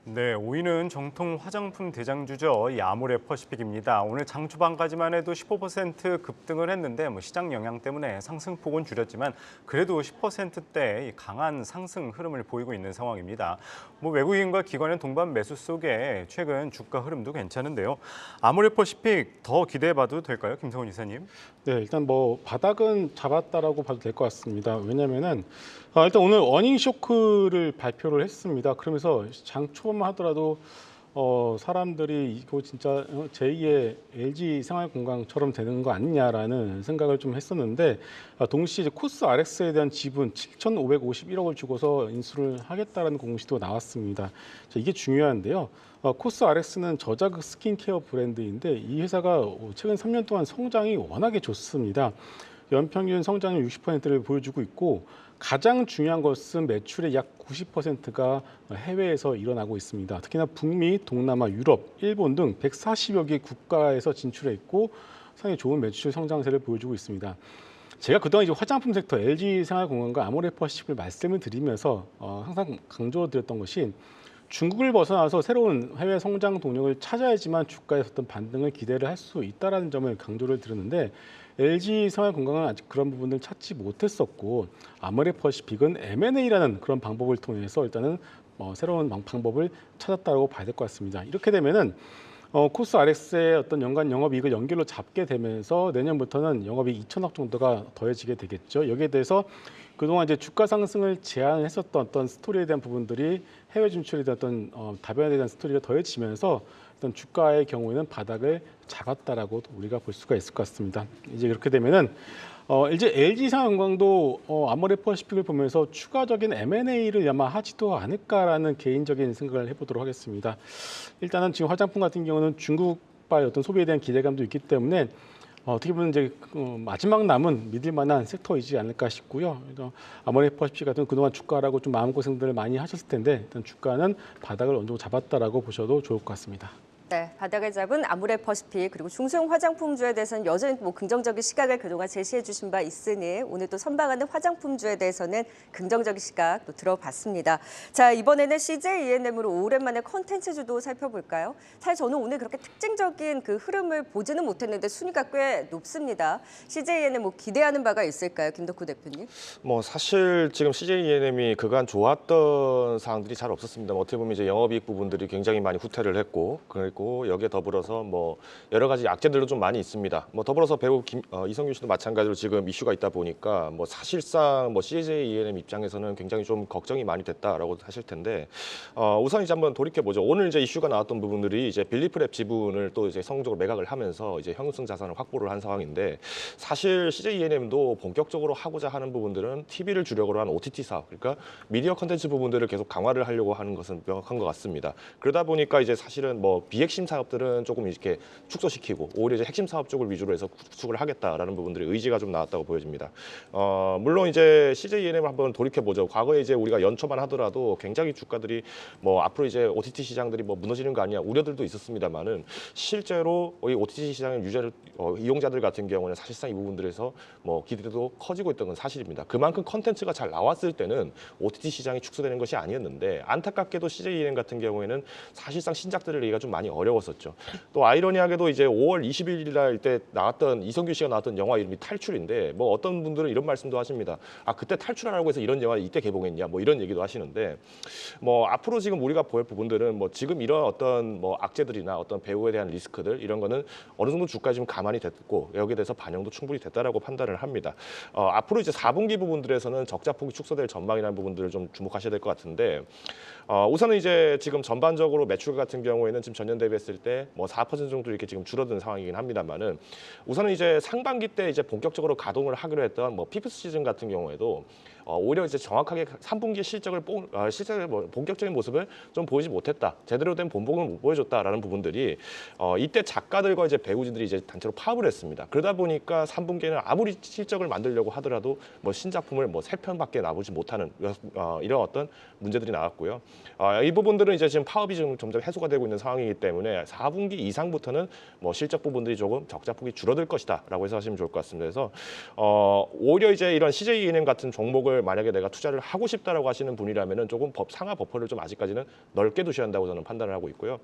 네, 5위는 정통 화장품 대장주죠. 이 아모레퍼시픽입니다. 오늘 장 초반까지만 해도 15% 급등을 했는데 시장 영향 때문에 상승폭은 줄였지만 그래도 10%대 강한 상승 흐름을 보이고 있는 상황입니다. 외국인과 기관의 동반 매수 속에 최근 주가 흐름도 괜찮은데요. 아모레퍼시픽 더 기대해봐도 될까요, 김성훈 이사님? 네, 일단 바닥은 잡았다라고 봐도 될 것 같습니다. 왜냐면은 일단 오늘 어닝 쇼크를 발표를 했습니다. 그러면서 장 초반만 하더라도 사람들이 이거 진짜 제2의 LG 생활건강처럼 되는 거 아니냐라는 생각을 좀 했었는데 동시에 이제 코스 RX에 대한 지분 7,551억을 주고서 인수를 하겠다라는 공시도 나왔습니다. 자, 이게 중요한데요. 코스 RX는 저자극 스킨케어 브랜드인데 이 회사가 최근 3년 동안 성장이 워낙에 좋습니다. 연평균 성장률 60%를 보여주고 있고 가장 중요한 것은 매출의 약 90%가 해외에서 일어나고 있습니다. 특히나 북미, 동남아, 유럽, 일본 등 140여 개 국가에서 진출해 있고 상당히 좋은 매출 성장세를 보여주고 있습니다. 제가 그동안 이제 화장품 섹터 LG 생활건강과 아모레퍼시픽을 말씀을 드리면서 항상 강조드렸던 것이 중국을 벗어나서 새로운 해외 성장 동력을 찾아야지만 주가에서 어떤 반등을 기대를 할 수 있다는 점을 강조를 드렸는데 LG 생활건강은 아직 그런 부분을 찾지 못했었고 아모레퍼시픽은 M&A라는 그런 방법을 통해서 일단은 새로운 방법을 찾았다고 봐야 될 것 같습니다. 이렇게 되면은 코스 RX의 어떤 연간 영업이익을 연결로 잡게 되면서 내년부터는 영업이익 2천억 정도가 더해지게 되겠죠. 여기에 대해서 그동안 이제 주가 상승을 제한했었던 어떤 스토리에 대한 부분들이 해외 진출에 대한 어떤 다변화에 대한 스토리가 더해지면서 어떤 주가의 경우에는 바닥을 잡았다라고 우리가 볼 수가 있을 것 같습니다. 이제 이렇게 되면은 이제 LG 생활건강도 아모레퍼시픽을 보면서 추가적인 M&A를 아마 하지도 않을까라는 개인적인 생각을 해보도록 하겠습니다. 일단은 지금 화장품 같은 경우는 중국발 어떤 소비에 대한 기대감도 있기 때문에 어떻게 보면 이제 마지막 남은 믿을 만한 섹터이지 않을까 싶고요. 아모레퍼시픽 같은 그동안 주가라고 좀 마음고생들을 많이 하셨을 텐데 일단 주가는 바닥을 어느 정도 잡았다라고 보셔도 좋을 것 같습니다. 네, 바닥을 잡은 아모레퍼시픽 그리고 중소형 화장품주에 대해서는 여전히 긍정적인 시각을 그동안 제시해 주신 바 있으니 오늘 또 선방하는 화장품주에 대해서는 긍정적인 시각 또 들어봤습니다. 자, 이번에는 CJ E&M으로 오랜만에 컨텐츠주도 살펴볼까요? 사실 저는 오늘 그렇게 특징적인 그 흐름을 보지는 못했는데 순위가 꽤 높습니다. CJ E&M 기대하는 바가 있을까요, 김덕후 대표님? 사실 지금 CJ E&M이 그간 좋았던 사항들이 잘 없었습니다. 어떻게 보면 이제 영업이익 부분들이 굉장히 많이 후퇴를 했고, 그리고 여기에 더불어서 여러 가지 악재들도 좀 많이 있습니다. 더불어서 배우 이성균 씨도 마찬가지로 지금 이슈가 있다 보니까 사실상 CJ E&M 입장에서는 굉장히 좀 걱정이 많이 됐다라고 하실 텐데, 우선 이제 한번 돌이켜 보죠. 오늘 이제 이슈가 나왔던 부분들이 이제 빌리프랩 지분을 또 이제 성공적으로 매각을 하면서 이제 현금성 자산을 확보를 한 상황인데, 사실 CJ E&M도 본격적으로 하고자 하는 부분들은 TV를 주력으로 한 OTT 사업, 그러니까 미디어 컨텐츠 부분들을 계속 강화를 하려고 하는 것은 명확한 것 같습니다. 그러다 보니까 이제 사실은 비핵심 사업들은 조금 이렇게 축소시키고 오히려 이제 핵심 사업 쪽을 위주로 해서 구축을 하겠다라는 부분들의 의지가 좀 나왔다고 보여집니다. 물론 이제 CJ E&M을 한번 돌이켜 보죠. 과거에 이제 우리가 연초만 하더라도 굉장히 주가들이 앞으로 이제 OTT 시장들이 무너지는 거 아니냐 우려들도 있었습니다만은, 실제로 이 OTT 시장의 이용자들 같은 경우는 사실상 이 부분들에서 기대도 커지고 있던 건 사실입니다. 그만큼 컨텐츠가 잘 나왔을 때는 OTT 시장이 축소되는 것이 아니었는데, 안타깝게도 CJ E&M 같은 경우에는 사실상 신작들을 내기가 좀 많이 어려웠었죠. 또 아이러니하게도 이제 5월 21일 날 때 나왔던 이성균 씨가 나왔던 영화 이름이 탈출인데, 어떤 분들은 이런 말씀도 하십니다. 그때 탈출하라고 해서 이런 영화를 이때 개봉했냐 이런 얘기도 하시는데, 앞으로 지금 우리가 볼 부분들은 지금 이런 어떤 악재들이나 어떤 배우에 대한 리스크들 이런 거는 어느 정도 주가에 지금 가만히 됐고 여기에 대해서 반영도 충분히 됐다라고 판단을 합니다. 앞으로 이제 4분기 부분들에서는 적자폭이 축소될 전망이라는 부분들을 좀 주목하셔야 될 것 같은데, 우선은 이제 지금 전반적으로 매출 같은 경우에는 지금 전년 대비했을 때 4% 정도 이렇게 지금 줄어든 상황이긴 합니다만은, 우선은 이제 상반기 때 이제 본격적으로 가동을 하기로 했던 피프스 시즌 같은 경우에도 오히려 이제 정확하게 3분기 실적을 본격적인 모습을 좀 보이지 못했다, 제대로 된 본보금을 못 보여줬다라는 부분들이 이때 작가들과 이제 배우진들이 이제 단체로 파업을 했습니다. 그러다 보니까 3분기에는 아무리 실적을 만들려고 하더라도 신작품을 3편밖에 나오지 못하는 이런 어떤 문제들이 나왔고요. 이 부분들은 이제 지금 파업이 좀 점점 해소가 되고 있는 상황이기 때문에 4분기 이상부터는 실적 부분들이 조금 적자폭이 줄어들 것이다라고 해서 하시면 좋을 것 같습니다. 그래서 오히려 이제 이런 CJ E&M 같은 종목을 만약에 내가 투자를 하고 싶다라고 하시는 분이라면은 조금 상하 버퍼를 좀 아직까지는 넓게 두셔야 한다고 저는 판단을 하고 있고요.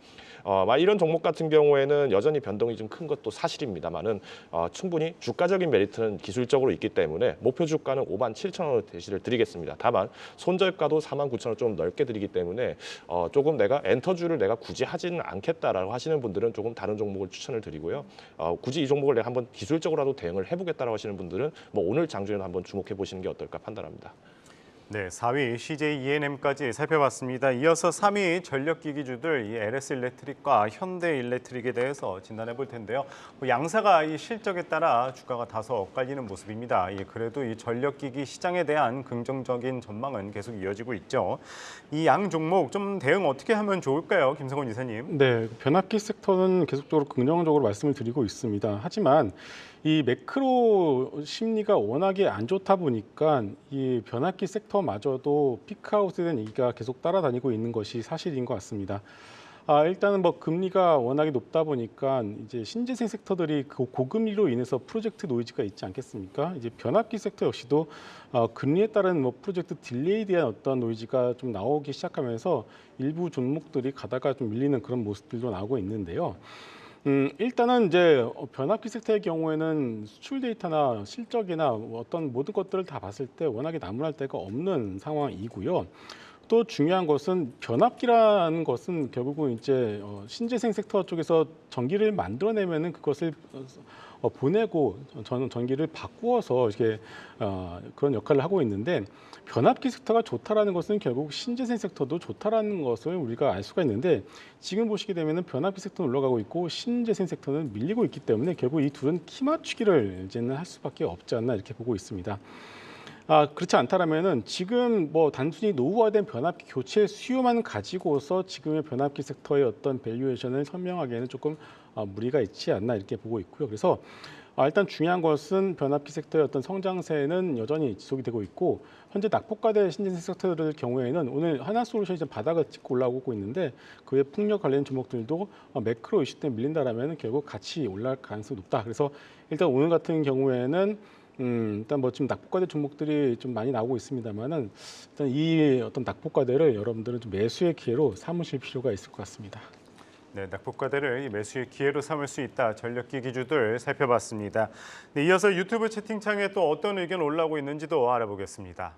이런 종목 같은 경우에는 여전히 변동이 좀 큰 것도 사실입니다만은 충분히 주가적인 메리트는 기술적으로 있기 때문에 목표 주가는 57,000원으로 제시를 드리겠습니다. 다만 손절가도 49,000원 좀 넓게 드리기 때문에 조금 내가 엔터주를 내가 굳이 하지는 않겠다라고 하시는 분들은 조금 다른 종목을 추천을 드리고요. 굳이 이 종목을 내가 한번 기술적으로라도 대응을 해보겠다라고 하시는 분들은 오늘 장중에는 한번 주목해 보시는 게 어떨까 판단합니다. 네, 4위 CJ E&M까지 살펴봤습니다. 이어서 3위 전력기기주들 이 LS 일렉트릭과 현대 일렉트릭에 대해서 진단해 볼 텐데요. 양사가 이 실적에 따라 주가가 다소 엇갈리는 모습입니다. 그래도 이 전력기기 시장에 대한 긍정적인 전망은 계속 이어지고 있죠. 이 양 종목 좀 대응 어떻게 하면 좋을까요, 김성훈 이사님? 네, 변압기 섹터는 계속적으로 긍정적으로 말씀을 드리고 있습니다. 하지만 이 매크로 심리가 워낙에 안 좋다 보니까 이 변압기 섹터마저도 피크아웃에 대한 얘기가 계속 따라다니고 있는 것이 사실인 것 같습니다. 일단은 금리가 워낙에 높다 보니까 이제 신재생 섹터들이 그 고금리로 인해서 프로젝트 노이즈가 있지 않겠습니까? 이제 변압기 섹터 역시도 금리에 따른 프로젝트 딜레이에 대한 어떤 노이즈가 좀 나오기 시작하면서 일부 종목들이 가다가 좀 밀리는 그런 모습들도 나오고 있는데요. 일단은 이제 변압기 섹터의 경우에는 수출 데이터나 실적이나 어떤 모든 것들을 다 봤을 때 워낙에 나무랄 데가 없는 상황이고요. 또 중요한 것은 변압기라는 것은 결국은 이제 신재생 섹터 쪽에서 전기를 만들어내면은 그것을 보내고 전기를 바꾸어서 이렇게 그런 역할을 하고 있는데, 변압기 섹터가 좋다라는 것은 결국 신재생 섹터도 좋다라는 것을 우리가 알 수가 있는데, 지금 보시게 되면은 변압기 섹터는 올라가고 있고 신재생 섹터는 밀리고 있기 때문에 결국 이 둘은 키 맞추기를 이제는 할 수밖에 없지 않나 이렇게 보고 있습니다. 그렇지 않다라면은 지금 단순히 노후화된 변압기 교체 수요만 가지고서 지금의 변압기 섹터의 어떤 밸류에이션을 설명하기에는 조금 무리가 있지 않나 이렇게 보고 있고요. 그래서 일단 중요한 것은 변압기 섹터의 어떤 성장세는 여전히 지속이 되고 있고 현재 낙폭과대 신진생 섹터들 경우에는 오늘 하나솔루션이 좀 바닥을 찍고 올라오고 있는데 그에 풍력 관련 종목들도 매크로 이슈 때문에 밀린다라면 결국 같이 올라갈 가능성이 높다. 그래서 일단 오늘 같은 경우에는 일단 뭐 지금 낙폭과대 종목들이 좀 많이 나오고 있습니다만은 일단 이 어떤 낙폭과대를 여러분들은 좀 매수의 기회로 삼으실 필요가 있을 것 같습니다. 네, 낙폭과대를 매수의 기회로 삼을 수 있다. 전력기 기주들 살펴봤습니다. 네, 이어서 유튜브 채팅창에 또 어떤 의견 올라오고 있는지도 알아보겠습니다.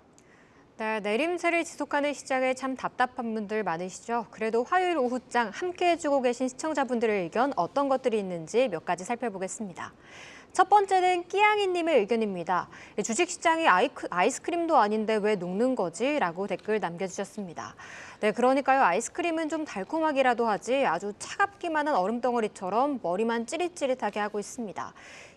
네, 내림세를 지속하는 시장에 참 답답한 분들 많으시죠? 그래도 화요일 오후장 함께 해주고 계신 시청자분들의 의견 어떤 것들이 있는지 몇 가지 살펴보겠습니다. 첫 번째는 끼양이님의 의견입니다. 주식시장이 아이스크림도 아닌데 왜 녹는 거지? 라고 댓글 남겨주셨습니다. 네, 그러니까요. 아이스크림은 좀 달콤하기라도 하지 아주 차갑기만 한 얼음덩어리처럼 머리만 찌릿찌릿하게 하고 있습니다.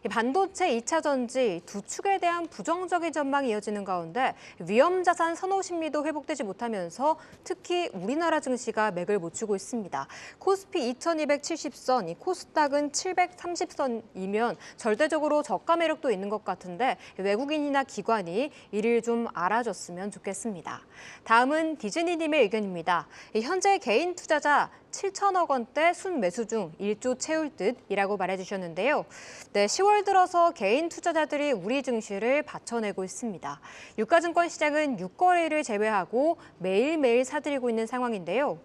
반도체 2차 전지 두 축에 대한 부정적인 전망이 이어지는 가운데 위험자산 선호 심리도 회복되지 못하면서 특히 우리나라 증시가 맥을 못 추고 있습니다. 코스피 2270선, 이 코스닥은 730선이면 절대적으로 저가 매력도 있는 것 같은데 외국인이나 기관이 이를 좀 알아줬으면 좋겠습니다. 다음은 디즈니님의 의견입니다. 현재 개인 투자자 7천억 원대 순매수 중 1조 채울 듯이라고 말해주셨는데요. 네, 10월 들어서 개인 투자자들이 우리 증시를 받쳐내고 있습니다. 유가증권 시장은 6거래일을 제외하고 매일매일 사들이고 있는 상황인데요.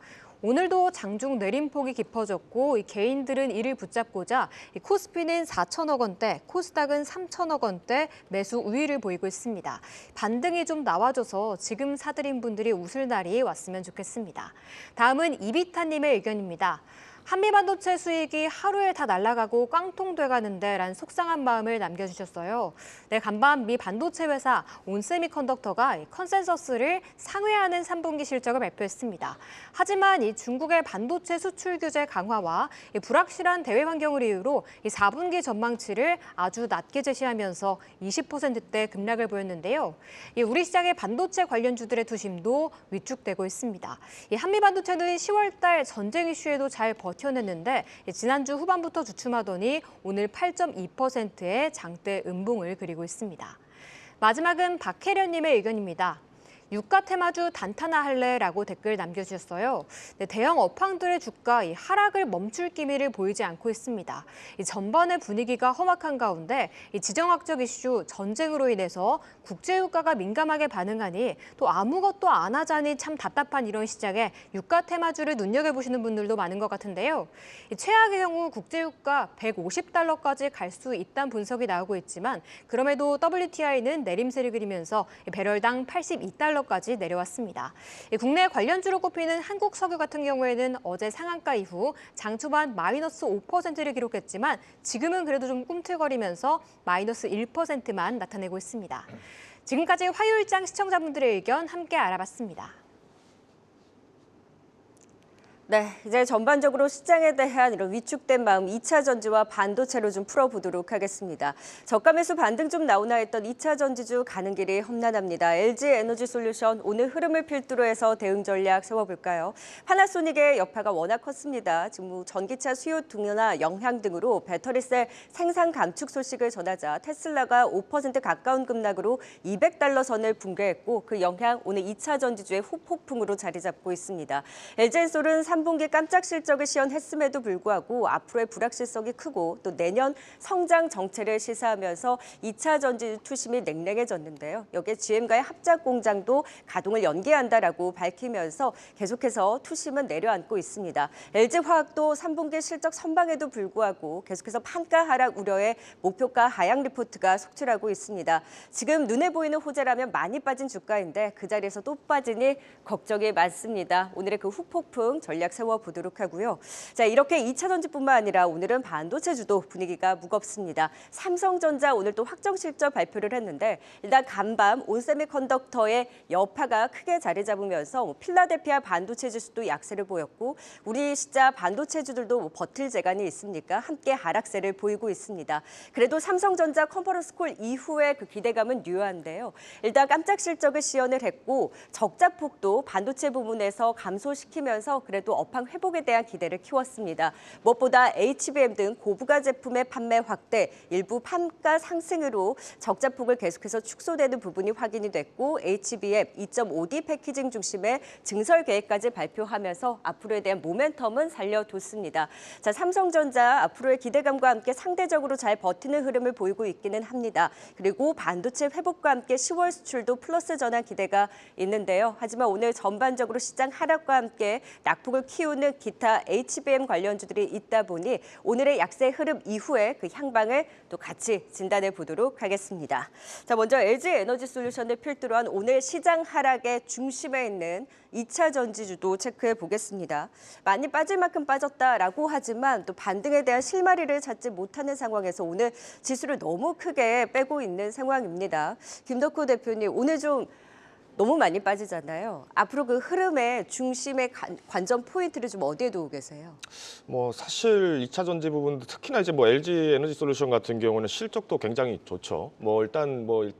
오늘도 장중 내림폭이 깊어졌고 개인들은 이를 붙잡고자 코스피는 4천억 원대, 코스닥은 3천억 원대 매수 우위를 보이고 있습니다. 반등이 좀 나와줘서 지금 사들인 분들이 웃을 날이 왔으면 좋겠습니다. 다음은 이비타님의 의견입니다. 한미반도체 수익이 하루에 다 날아가고 깡통돼 가는데 라는 속상한 마음을 남겨주셨어요. 네, 간밤 미 반도체 회사 온세미컨덕터가 컨센서스를 상회하는 3분기 실적을 발표했습니다. 하지만 이 중국의 반도체 수출 규제 강화와 이 불확실한 대외 환경을 이유로 이 4분기 전망치를 아주 낮게 제시하면서 20%대 급락을 보였는데요. 이 우리 시장의 반도체 관련주들의 투심도 위축되고 있습니다. 이 한미반도체는 10월 달 전쟁 이슈에도 잘 버텨냈는데 지난주 후반부터 주춤하더니 오늘 8.2%의 장대 음봉을 그리고 있습니다. 마지막은 박혜련님의 의견입니다. 유가 테마주 단타나 할래라고 댓글 남겨주셨어요. 네, 대형 업황들의 주가 하락을 멈출 기미를 보이지 않고 있습니다. 전반의 분위기가 험악한 가운데 지정학적 이슈 전쟁으로 인해서 국제유가가 민감하게 반응하니 또 아무것도 안 하자니 참 답답한 이런 시장에 유가 테마주를 눈여겨보시는 분들도 많은 것 같은데요. 최악의 경우 국제유가 150달러까지 갈 수 있다는 분석이 나오고 있지만 그럼에도 WTI는 내림세를 그리면서 배럴당 82달러까지 내려왔습니다. 국내 관련주로 꼽히는 한국석유 같은 경우에는 어제 상한가 이후 장 초반 마이너스 5%를 기록했지만 지금은 그래도 좀 꿈틀거리면서 마이너스 1%만 나타내고 있습니다. 지금까지 화요일장 시청자분들의 의견 함께 알아봤습니다. 네, 이제 전반적으로 시장에 대한 이런 위축된 마음 2차 전지와 반도체로 좀 풀어보도록 하겠습니다. 저가 매수 반등 좀 나오나 했던 2차 전지주 가는 길이 험난합니다. LG 에너지 솔루션 오늘 흐름을 필두로 해서 대응 전략 세워볼까요? 파나소닉의 여파가 워낙 컸습니다. 지금 전기차 수요 둔화 영향 등으로 배터리셀 생산 감축 소식을 전하자 테슬라가 5% 가까운 급락으로 200달러 선을 붕괴했고 그 영향 오늘 2차 전지주의 후폭풍으로 자리 잡고 있습니다. LG엔솔은 3분기 깜짝 실적을 시현했음에도 불구하고 앞으로의 불확실성이 크고 또 내년 성장 정체를 시사하면서 2차 전지 투심이 냉랭해졌는데요. 여기에 GM과의 합작 공장도 가동을 연기한다라고 밝히면서 계속해서 투심은 내려앉고 있습니다. LG화학도 3분기 실적 선방에도 불구하고 계속해서 판가 하락 우려에 목표가 하향 리포트가 속출하고 있습니다. 지금 눈에 보이는 호재라면 많이 빠진 주가인데 그 자리에서 또 빠지니 걱정이 많습니다. 오늘의 그 후폭풍 전략 세워보도록 하고요. 자, 이렇게 2차 전지뿐만 아니라 오늘은 반도체주도 분위기가 무겁습니다. 삼성전자 오늘 또 확정 실적 발표를 했는데 일단 간밤 온세미컨덕터의 여파가 크게 자리 잡으면서 필라델피아 반도체 지수도 약세를 보였고 우리 시자 반도체주들도 버틸 재간이 있습니까? 함께 하락세를 보이고 있습니다. 그래도 삼성전자 컨퍼런스 콜 이후에 그 기대감은 묘한데요. 일단 깜짝 실적을 시연을 했고 적자폭도 반도체 부문에서 감소시키면서 그래도 또 업황 회복에 대한 기대를 키웠습니다. 무엇보다 HBM 등 고부가 제품의 판매 확대, 일부 판가 상승으로 적자폭을 계속해서 축소되는 부분이 확인이 됐고 HBM 2.5D 패키징 중심의 증설 계획까지 발표하면서 앞으로에 대한 모멘텀은 살려뒀습니다. 자, 삼성전자 앞으로의 기대감과 함께 상대적으로 잘 버티는 흐름을 보이고 있기는 합니다. 그리고 반도체 회복과 함께 10월 수출도 플러스 전환 기대가 있는데요. 하지만 오늘 전반적으로 시장 하락과 함께 낙폭을 키우는 기타 HBM 관련주들이 있다 보니 오늘의 약세 흐름 이후에 그 향방을 또 같이 진단해 보도록 하겠습니다. 자, 먼저 LG에너지솔루션을 필두로 한 오늘 시장 하락의 중심에 있는 2차 전지주도 체크해 보겠습니다. 많이 빠질 만큼 빠졌다라고 하지만 또 반등에 대한 실마리를 찾지 못하는 상황에서 오늘 지수를 너무 크게 빼고 있는 상황입니다. 김덕호 대표님, 오늘 좀 너무 많이 빠지잖아요. 앞으로 그 흐름의 중심의 관전 포인트를 좀 어디에 두고 계세요? 뭐 사실 2차 전지 부분 특히나 이제 뭐 LG 에너지 솔루션 같은 경우는 실적도 굉장히 좋죠. 뭐 일단 뭐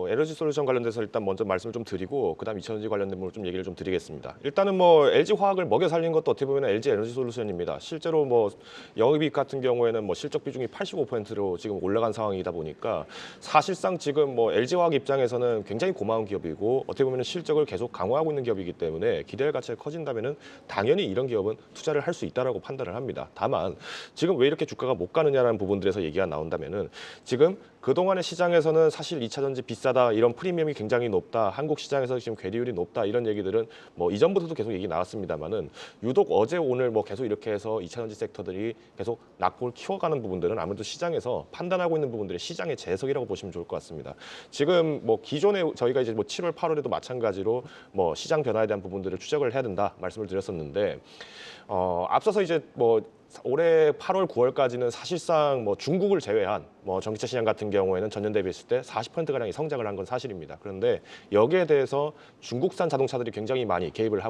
에너지 솔루션 관련돼서 일단 먼저 말씀을 좀 드리고 그다음 2차 전지 관련된 부분을 좀 얘기를 좀 드리겠습니다. 일단은 뭐 LG 화학을 먹여 살린 것도 어떻게 보면 LG 에너지 솔루션입니다. 실제로 뭐 영업이익 같은 경우에는 뭐 실적 비중이 85%로 지금 올라간 상황이다 보니까 사실상 지금 뭐 LG 화학 입장에서는 굉장히 고마운 기업이고 어떻게 보면 실적을 계속 강화하고 있는 기업이기 때문에 기대할 가치가 커진다면은 당연히 이런 기업은 투자를 할 수 있다라고 판단을 합니다. 다만 지금 왜 이렇게 주가가 못 가느냐라는 부분들에서 얘기가 나온다면은 지금 그동안의 시장에서는 사실 2차 전지 비싸다, 이런 프리미엄이 굉장히 높다, 한국 시장에서 지금 괴리율이 높다 이런 얘기들은 뭐 이전부터도 계속 얘기 나왔습니다만은 유독 어제 오늘 뭐 계속 이렇게 해서 2차 전지 섹터들이 계속 낙폭을 키워가는 부분들은 아무래도 시장에서 판단하고 있는 부분들이 시장의 재석이라고 보시면 좋을 것 같습니다. 지금 뭐 기존에 저희가 이제 뭐 7월, 8월에도 마찬가지로 뭐 시장 변화에 대한 부분들을 추적을 해야 된다 말씀을 드렸었는데 앞서서 이제 뭐 올해 8월, 9월까지는 사실상 뭐 중국을 제외한 뭐 전기차 시장 같은 경우에는 전년 대비했을 때 40%가량이 성장을 한 건 사실입니다. 그런데 여기에 대해서 중국산 자동차들이 굉장히 많이 개입을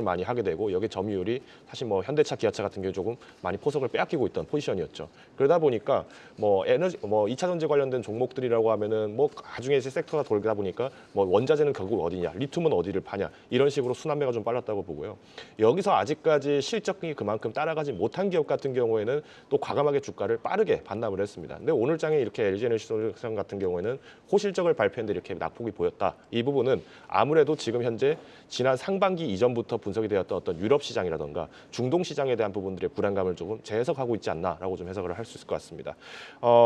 많이 하게 되고 여기 점유율이 사실 뭐 현대차, 기아차 같은 경우 조금 많이 포석을 빼앗기고 있던 포지션이었죠. 그러다 보니까 뭐 2차 전지 관련된 종목들이라고 하면은 뭐 나중에 이제 섹터가 돌다 보니까 뭐 원자재는 결국 어디냐, 리튬은 어디를 파냐 이런 식으로 순환매가 좀 빨랐다고 보고요. 여기서 아직까지 실적이 그만큼 따라가지 못한 기업 같은 경우에는 또 과감하게 주가를 빠르게 반납을 했습니다. 근데 오늘 장에 이렇게 LG에너지솔루션 같은 경우에는 호실적을 발표했는데 이렇게 낙폭이 보였다. 이 부분은 아무래도 지금 현재 지난 상반기 이전부터 분석이 되었던 어떤 유럽 시장이라던가 중동 시장에 대한 부분들의 불안감을 조금 재해석하고 있지 않나라고 좀 해석을 할 수 있을 것 같습니다.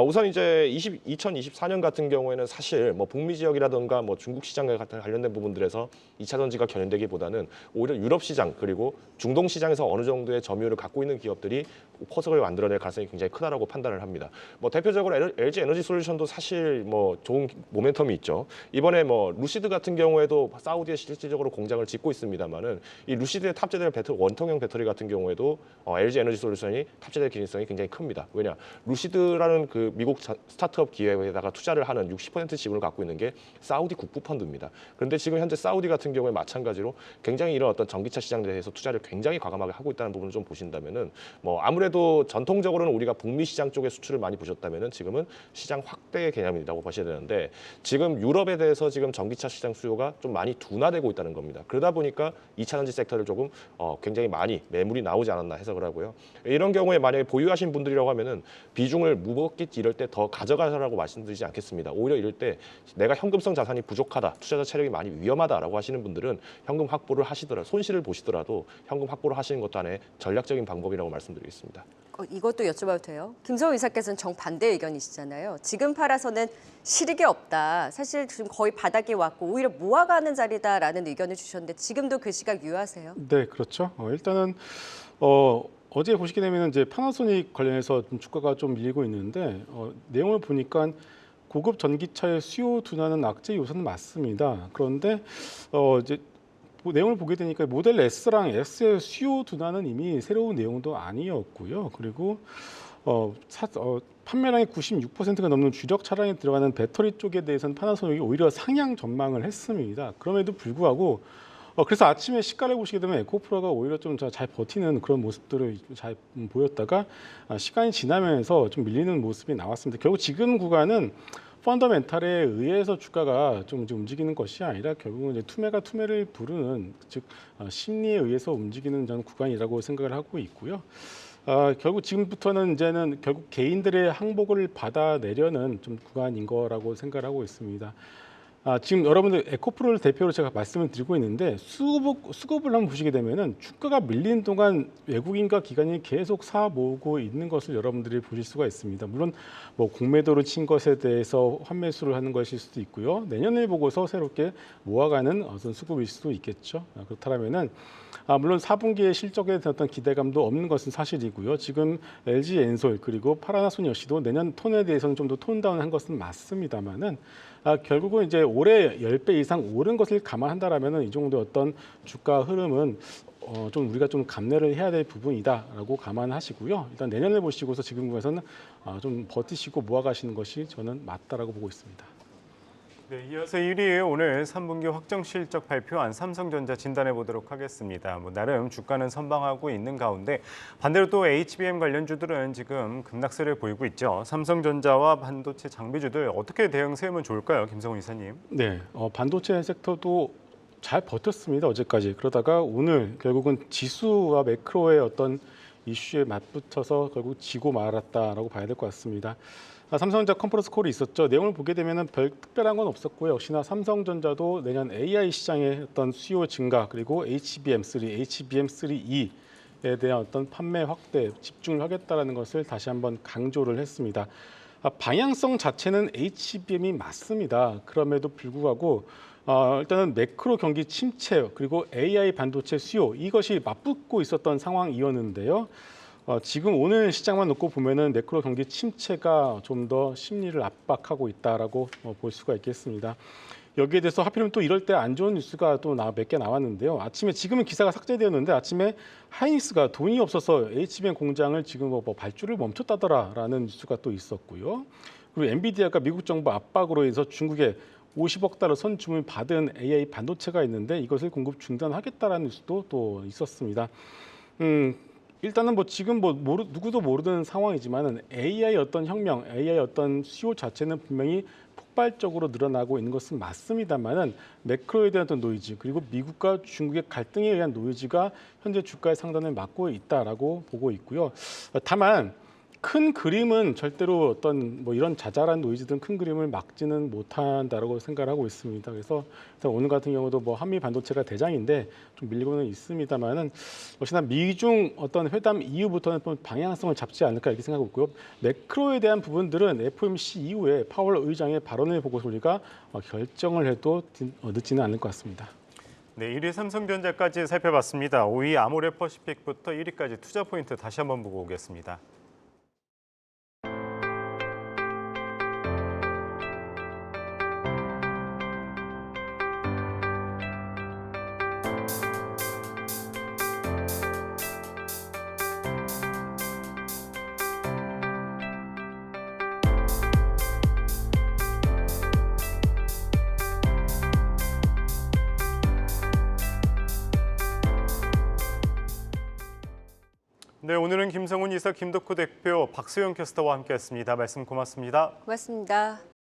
우선 이제 2024년 같은 경우에는 사실 뭐 북미 지역이라던가 뭐 중국 시장과 같은 관련된 부분들에서 2차 전지가 견인되기보다는 오히려 유럽 시장 그리고 중동 시장에서 어느 정도의 점유율을 갖고 있는 기업들이 포석을 만들어낼 가능성이 굉장히 크다라고 판단을 합니다. 뭐 대표적으로 LG 에너지 솔루션도 사실 뭐 좋은 모멘텀이 있죠. 이번에 뭐 루시드 같은 경우에도 사우디에 실질적으로 공장을 짓고 있습니다만은 이 루시드에 탑재될 원통형 배터리 같은 경우에도 LG 에너지 솔루션이 탑재될 가능성이 굉장히 큽니다. 왜냐? 루시드라는 그 미국 스타트업 기업에다가 투자를 하는 60% 지분을 갖고 있는 게 사우디 국부 펀드입니다. 그런데 지금 현재 사우디 같은 경우에 마찬가지로 굉장히 이런 어떤 전기차 시장에 대해서 투자를 굉장히 과감하게 하고 있다는 부분을 좀 보신다면은 뭐 아무래도 전통적으로는 우리가 북미 시장 쪽에 수출을 많이 보셨다면은 지금은 시장 확대의 개념이라고 보셔야 되는데 지금 유럽에 대해서 지금 전기차 시장 수요가 좀 많이 둔화되고 있다는 겁니다. 그러다 보니까 2차 전지 섹터를 조금 굉장히 많이 매물이 나오지 않았나 해석을 하고요. 이런 경우에 만약에 보유하신 분들이라고 하면은 비중을 무겁게 이럴 때 더 가져가라고 말씀드리지 않겠습니다. 오히려 이럴 때 내가 현금성 자산이 부족하다, 투자자 체력이 많이 위험하다라고 하시는 분들은 현금 확보를 하시더라도 손실을 보시더라도 현금 확보를 하시는 것도 하나의 전략적인 방법이라고 말씀드리겠습니다. 이것도 여쭤봐도 돼요? 김성우 이사께서는 정반대 의견이시잖아요. 지금 팔아서는 실익이 없다. 사실 지금 거의 바닥에 왔고 오히려 모아가는 자리다라는 의견을 주셨는데 지금도 그 시각 유효하세요? 네, 그렇죠. 일단은 어제 보시게 되면 이제 파나소닉 관련해서 좀 주가가 좀 밀리고 있는데 내용을 보니까 고급 전기차의 수요 둔화는 악재 요소는 맞습니다. 그런데 이제 내용을 보게 되니까 모델 S랑 X의 수요 둔화는 이미 새로운 내용도 아니었고요. 그리고 판매량의 96%가 넘는 주력 차량에 들어가는 배터리 쪽에 대해서는 파나소닉이 오히려 상향 전망을 했습니다. 그럼에도 불구하고 그래서 아침에 시가를 보시게 되면 에코프로가 오히려 좀 잘 버티는 그런 모습들을 잘 보였다가 시간이 지나면서 좀 밀리는 모습이 나왔습니다. 결국 지금 구간은 펀더멘탈에 의해서 주가가 좀 이제 움직이는 것이 아니라 결국은 이제 투매가 투매를 부르는 즉 심리에 의해서 움직이는 저는 구간이라고 생각을 하고 있고요. 결국 지금부터는 이제는 결국 개인들의 항복을 받아내려는 좀 구간인 거라고 생각을 하고 있습니다. 지금 여러분들 에코프로를 대표로 제가 말씀을 드리고 있는데 수급을 한번 보시게 되면은 주가가 밀리는 동안 외국인과 기관이 계속 사 모으고 있는 것을 여러분들이 보실 수가 있습니다. 물론 뭐 공매도를 친 것에 대해서 환매수를 하는 것일 수도 있고요. 내년을 보고서 새롭게 모아가는 어떤 수급일 수도 있겠죠. 그렇다면은 물론 4분기의 실적에 대한 어떤 기대감도 없는 것은 사실이고요. 지금 LG 엔솔 그리고 파라나소닉 역시도 내년 톤에 대해서는 좀 더 톤다운한 것은 맞습니다만은 결국은 이제 올해 10배 이상 오른 것을 감안한다라면은 이 정도의 어떤 주가 흐름은 좀 우리가 좀 감내를 해야 될 부분이다라고 감안하시고요. 일단 내년을 보시고서 지금 부분에서는 좀 버티시고 모아가시는 것이 저는 맞다라고 보고 있습니다. 네, 이어서 1위 오늘 3분기 확정 실적 발표한 삼성전자 진단해 보도록 하겠습니다. 나름 주가는 선방하고 있는 가운데 반대로 또 HBM 관련주들은 지금 급락세를 보이고 있죠. 삼성전자와 반도체 장비주들 어떻게 대응 세우면 좋을까요, 김성훈 이사님? 네, 반도체 섹터도 잘 버텼습니다 어제까지. 그러다가 오늘 결국은 지수와 매크로의 어떤 이슈에 맞붙어서 결국 지고 말았다라고 봐야 될 것 같습니다. 삼성전자 컨퍼런스 콜이 있었죠. 내용을 보게 되면 별 특별한 건 없었고요. 역시나 삼성전자도 내년 AI 시장의 어떤 수요 증가 그리고 HBM3, HBM3E에 대한 어떤 판매 확대 집중을 하겠다라는 것을 다시 한번 강조를 했습니다. 방향성 자체는 HBM이 맞습니다. 그럼에도 불구하고 일단은 매크로 경기 침체 그리고 AI 반도체 수요 이것이 맞붙고 있었던 상황이었는데요. 지금 오늘 시장만 놓고 보면은 매크로 경기 침체가 좀 더 심리를 압박하고 있다라고 볼 수가 있겠습니다. 여기에 대해서 하필이면 또 이럴 때 안 좋은 뉴스가 또 몇 개 나왔는데요. 아침에 지금은 기사가 삭제되었는데 아침에 하이닉스가 돈이 없어서 HBM 공장을 지금 발주를 멈췄다더라라는 뉴스가 또 있었고요. 그리고 엔비디아가 미국 정부 압박으로 해서 중국에 50억 달러 선주문을 받은 AI 반도체가 있는데 이것을 공급 중단하겠다라는 뉴스도 또 있었습니다. 일단은 지금 누구도 모르는 상황이지만은 AI 어떤 혁명, AI 어떤 수요 자체는 분명히 폭발적으로 늘어나고 있는 것은 맞습니다만은 매크로에 대한 어떤 노이즈 그리고 미국과 중국의 갈등에 의한 노이즈가 현재 주가의 상단을 막고 있다라고 보고 있고요. 다만 큰 그림은 절대로 어떤 이런 자잘한 노이즈든 큰 그림을 막지는 못한다라고 생각을 하고 있습니다. 그래서 오늘 같은 경우도 한미 반도체가 대장인데 좀 밀리고는 있습니다만은 역시나 미중 어떤 회담 이후부터는 좀 방향성을 잡지 않을까 이렇게 생각하고 있고요. 매크로에 대한 부분들은 FOMC 이후에 파월 의장의 발언을 보고서 우리가 결정을 해도 늦지는 않을 것 같습니다. 네, 1위 삼성전자까지 살펴봤습니다. 5위 아모레퍼시픽부터 1위까지 투자 포인트 다시 한번 보고 오겠습니다. 네, 오늘은 김성훈 이사, 김덕호 대표, 박소영 캐스터와 함께했습니다. 말씀 고맙습니다. 고맙습니다.